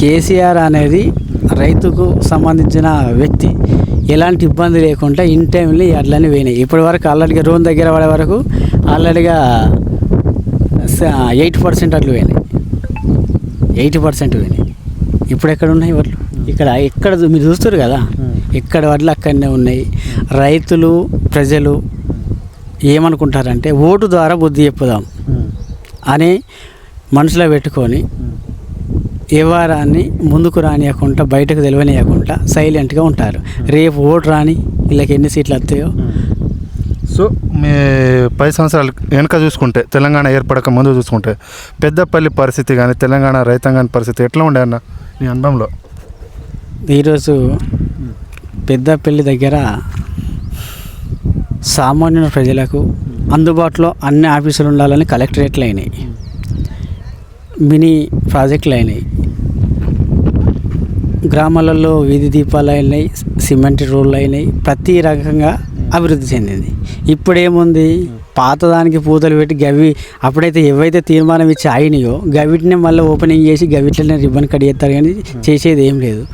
కేసీఆర్ అనేది రైతుకు సంబంధించిన వ్యక్తి. ఎలాంటి ఇబ్బంది లేకుండా ఇన్ టైంలో అట్లనే పోయినాయి. ఇప్పటి వరకు ఆల్రెడీగా రోన్ దగ్గర పడే వరకు ఆల్రెడీగా 8% అట్లు పోయినాయి. 80% పోయినాయి. ఇప్పుడు ఎక్కడ ఉన్నాయి వడ్లు? ఎక్కడ మీరు చూస్తారు కదా, ఎక్కడ వడ్లు అక్కడనే ఉన్నాయి. రైతులు ప్రజలు ఏమనుకుంటారంటే ఓటు ద్వారా బుద్ధి చెప్పుదాం అని మనసులో పెట్టుకొని వ్యవహారాన్ని ముందుకు రానియకుండా బయటకు తెలియనియకుండా సైలెంట్గా ఉంటారు. రేపు ఓటు రాని వీళ్ళకి ఎన్ని సీట్లు వస్తాయో. సో మీ 10 సంవత్సరాలు వెనక చూసుకుంటే, తెలంగాణ ఏర్పడక ముందు చూసుకుంటే పెద్దపల్లి పరిస్థితి కానీ తెలంగాణ రైతాంగాని పరిస్థితి ఎట్లా ఉండే అన్న నీ అనుభవంలో? ఈరోజు పెద్దపల్లి దగ్గర సామాన్య ప్రజలకు అందుబాటులో అన్ని ఆఫీసులు ఉండాలని కలెక్టరేట్లు అయినాయి, మినీ ప్రాజెక్టులు అయినాయి, గ్రామాలలో వీధి దీపాలు అయినాయి, సిమెంట్ రోడ్లు అయినాయి, ప్రతి రకంగా అభివృద్ధి చెందింది. ఇప్పుడేముంది, పాతదానికి పూతలు పెట్టి గవి అప్పుడైతే ఏవైతే తీర్మానం ఇచ్చి అయినాయో గవిటినే మళ్ళీ ఓపెనింగ్ చేసి గవిట్లనే రిబ్బన్ కట్ చేస్తారు, కానీ చేసేది ఏం లేదు.